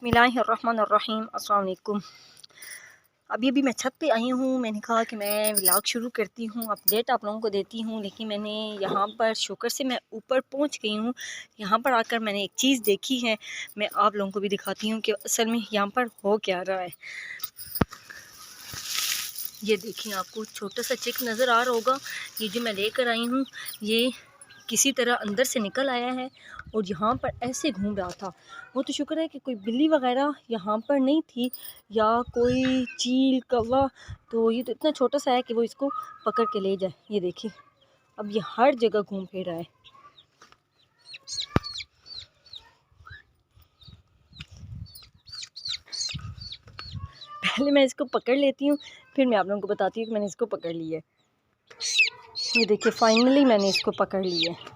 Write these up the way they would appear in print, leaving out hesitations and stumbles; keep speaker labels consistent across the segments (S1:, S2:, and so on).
S1: बिस्मिल्लाहिर्रहमानिर्रहीम। अस्सलाम वालेकुम। अभी मैं छत पे आई हूँ। मैंने कहा कि मैं व्लॉग शुरू करती हूँ, अपडेट आप लोगों को देती हूँ। लेकिन मैंने यहाँ पर शुक्र से मैं ऊपर पहुँच गई हूँ। यहाँ पर आकर मैंने एक चीज़ देखी है, मैं आप लोगों को भी दिखाती हूँ कि असल में यहाँ पर हो क्या रहा है। ये देखिए, आपको छोटा सा चिक नज़र आ रहा होगा। ये जो मैं लेकर आई हूँ, ये किसी तरह अंदर से निकल आया है और यहाँ पर ऐसे घूम रहा था। वो तो शुक्र है कि कोई बिल्ली वगैरह यहाँ पर नहीं थी या कोई चील कौवा, तो ये तो इतना छोटा सा है कि वो इसको पकड़ के ले जाए। ये देखिए, अब ये हर जगह घूम फिर रहा है। पहले मैं इसको पकड़ लेती हूँ, फिर मैं आप लोगों को बताती हूँ कि मैंने इसको पकड़ लिया है। ये देखिए, फाइनली मैंने इसको पकड़ लिया है।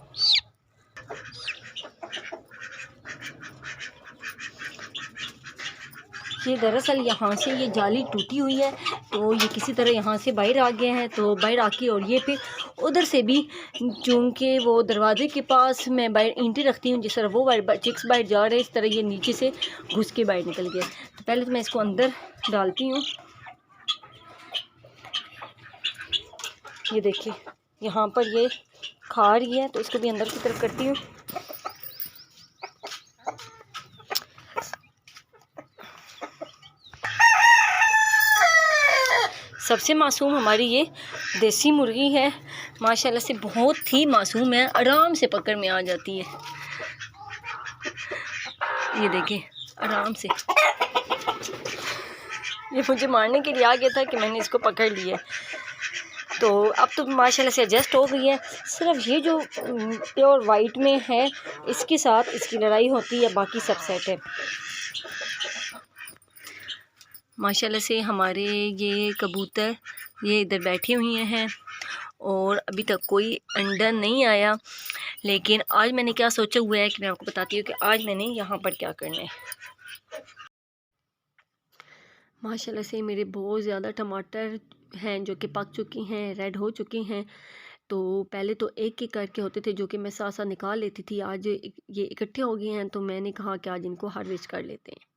S1: ये दरअसल यहाँ से ये जाली टूटी हुई है, तो ये किसी तरह यहाँ से बाहर आ गए हैं। तो बाहर आके और ये फिर उधर से भी, चूँकि वो दरवाजे के पास मैं बाहर ईंटें रखती हूँ, जिस तरह वो चिक्स बाहर जा रहे हैं, इस तरह ये नीचे से घुस के बाहर निकल गया। तो पहले तो मैं इसको अंदर डालती हूँ। ये देखिए, यहाँ पर ये खा रही है, तो इसको भी अंदर की तरफ करती हूँ। सबसे मासूम हमारी ये देसी मुर्गी है, माशाल्लाह से बहुत ही मासूम है, आराम से पकड़ में आ जाती है। ये देखिए, आराम से ये मुझे मारने के लिए आ गया था कि मैंने इसको पकड़ लिया। तो अब तो माशाल्लाह से एडजस्ट हो गई है। सिर्फ ये जो प्योर वाइट में है, इसके साथ इसकी लड़ाई होती है, बाकी सब सेट है। माशाल्लाह से हमारे ये कबूतर ये इधर बैठी हुई हैं और अभी तक कोई अंडा नहीं आया। लेकिन आज मैंने क्या सोचा हुआ है कि मैं आपको बताती हूँ कि आज मैंने यहाँ पर क्या करना है। माशाल्लाह से मेरे बहुत ज़्यादा टमाटर हैं जो कि पक चुकी हैं, रेड हो चुकी हैं। तो पहले तो एक एक करके होते थे जो कि मैं साथ साथ निकाल लेती थी। आज ये इकट्ठे हो गए हैं, तो मैंने कहा कि आज इनको हार्वेस्ट कर लेते हैं।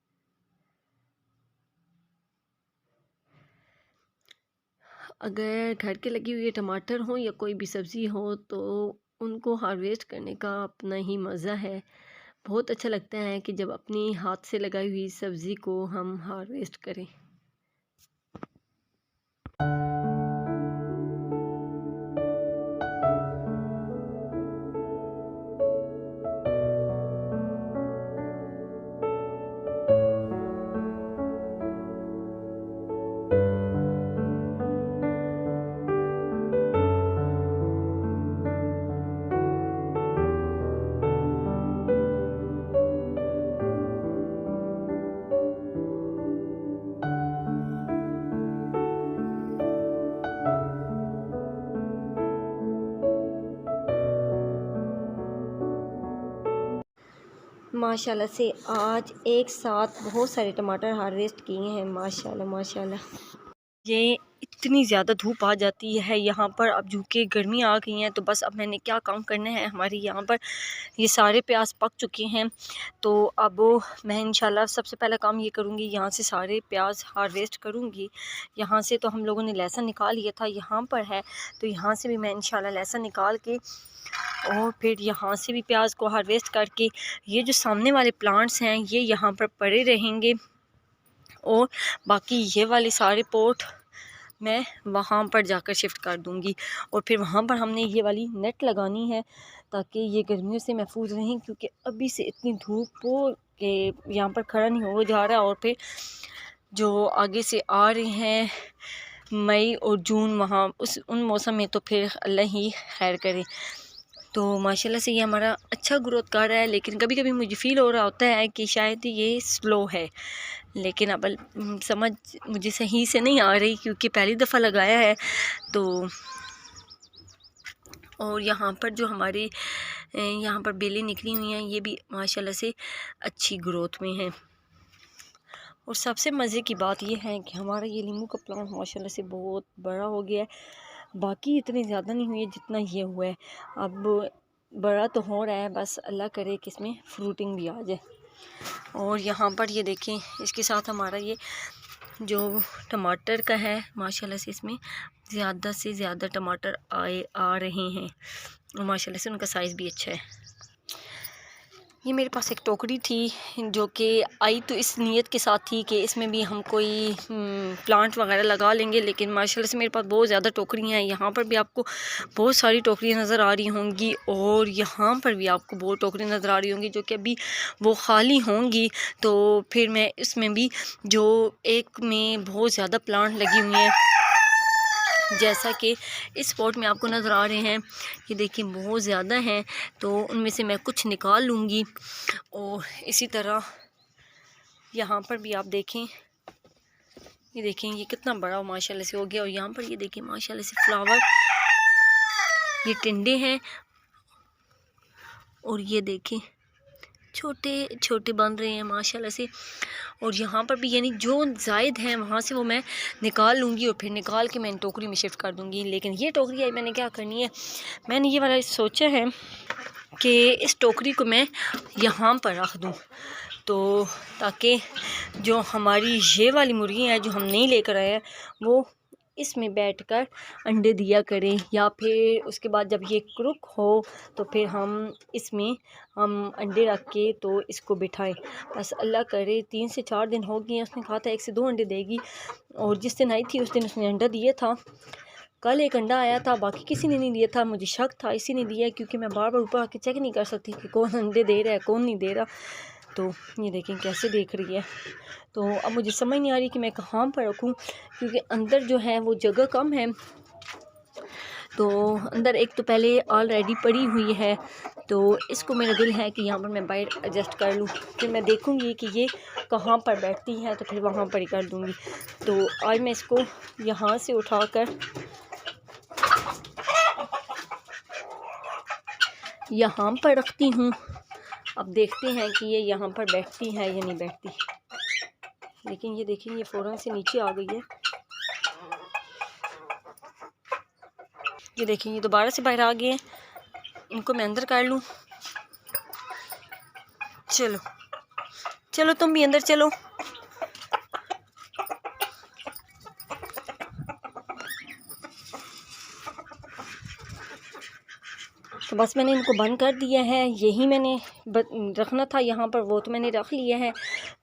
S1: अगर घर के लगे हुए टमाटर हों या कोई भी सब्ज़ी हो, तो उनको हार्वेस्ट करने का अपना ही मज़ा है। बहुत अच्छा लगता है कि जब अपनी हाथ से लगाई हुई सब्ज़ी को हम हार्वेस्ट करें। माशाल्लाह से आज एक साथ बहुत सारे टमाटर हार्वेस्ट किए हैं। माशाल्लाह माशाल्लाह। ये इतनी ज़्यादा धूप आ जाती है यहाँ पर, अब चूँकि गर्मी आ गई हैं, तो बस अब मैंने क्या काम करना है। हमारी यहाँ पर ये सारे प्याज पक चुके हैं, तो अब मैं इंशाल्लाह सबसे पहला काम ये करूँगी, यहाँ से सारे प्याज हार्वेस्ट करूँगी। यहाँ से तो हम लोगों ने लहसुन निकाल लिया था, यहाँ पर है, तो यहाँ से भी मैं इंशाल्लाह लहसुन निकाल के और फिर यहाँ से भी प्याज को हार्वेस्ट करके, ये जो सामने वाले प्लांट्स हैं ये यहाँ पर पड़े रहेंगे और बाकी ये वाले सारे पोट मैं वहाँ पर जाकर शिफ्ट कर दूँगी। और फिर वहाँ पर हमने ये वाली नेट लगानी है ताकि ये गर्मियों से महफूज रहें, क्योंकि अभी से इतनी धूप हो कि यहाँ पर खड़ा नहीं हो जा रहा। और फिर जो आगे से आ रहे हैं मई और जून, वहाँ उन मौसम में तो फिर अल्लाह ही खैर करे। तो माशाल्लाह से ये हमारा अच्छा ग्रोथ कर रहा है। लेकिन कभी कभी मुझे फ़ील हो रहा होता है कि शायद ये स्लो है, लेकिन अब समझ मुझे सही से नहीं आ रही, क्योंकि पहली दफ़ा लगाया है। तो और यहाँ पर जो हमारे यहाँ पर बेलें निकली हुई हैं, ये भी माशाल्लाह से अच्छी ग्रोथ में हैं। और सबसे मज़े की बात ये है कि हमारा ये नींबू का प्लांट माशाल्लाह से बहुत बड़ा हो गया है। बाकी इतनी ज़्यादा नहीं हुई है जितना ये हुआ है। अब बड़ा तो हो रहा है, बस अल्लाह करे कि इसमें फ्रूटिंग भी आ जाए। और यहाँ पर ये देखें, इसके साथ हमारा ये जो टमाटर का है माशाल्लाह से इसमें ज़्यादा से ज़्यादा टमाटर आ रहे हैं और माशाल्लाह से उनका साइज़ भी अच्छा है। ये मेरे पास एक टोकरी थी जो कि आई तो इस नीयत के साथ थी कि इसमें भी हम कोई प्लांट वगैरह लगा लेंगे, लेकिन माशाल्लाह से मेरे पास बहुत ज़्यादा टोकरियाँ हैं। यहाँ पर भी आपको बहुत सारी टोकरियाँ नज़र आ रही होंगी और यहाँ पर भी आपको बहुत टोकरियाँ नज़र आ रही होंगी जो कि अभी वो खाली होंगी। तो फिर मैं इसमें भी जो एक में बहुत ज़्यादा प्लांट लगी हुई हैं, जैसा कि इस स्पॉट में आपको नज़र आ रहे हैं, ये देखिए बहुत ज़्यादा हैं, तो उनमें से मैं कुछ निकाल लूँगी। और इसी तरह यहाँ पर भी आप देखें, ये देखें ये कितना बड़ा माशाल्लाह से हो गया। और यहाँ पर ये देखें माशाल्लाह से फ्लावर, ये टिंडे हैं और ये देखें छोटे छोटे बन रहे हैं माशाल्लाह से। और यहाँ पर भी यानी जो जायद हैं वहाँ से वो मैं निकाल लूँगी और फिर निकाल के मैं इन टोकरी में शिफ्ट कर दूँगी। लेकिन ये टोकरी आई मैंने क्या करनी है, मैंने ये वाला सोचा है कि इस टोकरी को मैं यहाँ पर रख दूँ, तो ताकि जो हमारी ये वाली मुर्गी है जो हम नहीं लेकर आए हैं वो इसमें बैठकर अंडे दिया करें, या फिर उसके बाद जब ये क्रुक हो तो फिर हम इसमें अंडे रख के तो इसको बिठाएं। बस अल्लाह करे 3 से 4 दिन हो गए हैं, उसने कहा था 1 से 2 अंडे देगी और जिस दिन आई थी उस दिन उसने अंडा दिया था। कल एक अंडा आया था, बाकी किसी ने नहीं दिया था, मुझे शक था इसी ने दिया, क्योंकि मैं बार बार ऊपर आके चेक नहीं कर सकती कि कौन अंडे दे रहा है कौन नहीं दे रहा। तो ये देखें कैसे देख रही है। तो अब मुझे समझ नहीं आ रही कि मैं कहाँ पर रखूँ, क्योंकि अंदर जो है वो जगह कम है। तो अंदर एक तो पहले ऑलरेडी पड़ी हुई है, तो इसको मेरा दिल है कि यहाँ पर मैं बाहर एडजस्ट कर लूँ, फिर मैं देखूँगी कि ये कहाँ पर बैठती है तो फिर वहाँ पर ही कर दूँगी। तो आज मैं इसको यहाँ से उठाकर यहाँ पर रखती हूँ। अब देखते हैं कि ये यहाँ पर बैठती है या नहीं बैठती। लेकिन ये देखिए ये फ़ौरन से नीचे आ गई है। ये देखिए ये दोबारा से बाहर आ गए हैं, इनको मैं अंदर कर लूँ। चलो चलो तुम भी अंदर चलो। तो बस मैंने इनको बंद कर दिया है, यही मैंने रखना था यहाँ पर, वो तो मैंने रख लिया है।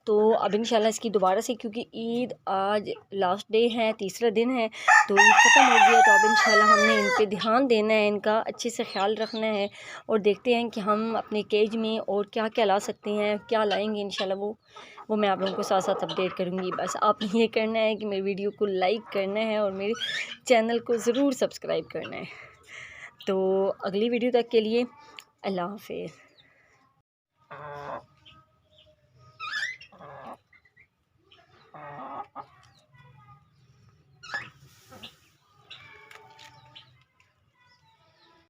S1: तो अब इंशाल्लाह इसकी दोबारा से, क्योंकि ईद आज लास्ट डे है, तीसरा दिन है, तो ईद ख़त्म हो गया, तो अब इंशाल्लाह हमने इन पे ध्यान देना है, इनका अच्छे से ख्याल रखना है और देखते हैं कि हम अपने केज में और क्या क्या ला सकते हैं, क्या लाएंगे इंशाल्लाह वो मैं आप लोगों को साथ साथ अपडेट करूँगी। बस आपने ये करना है कि मेरी वीडियो को लाइक करना है और मेरे चैनल को ज़रूर सब्सक्राइब करना है। तो अगली वीडियो तक के लिए अल्लाह हाफ़िज़।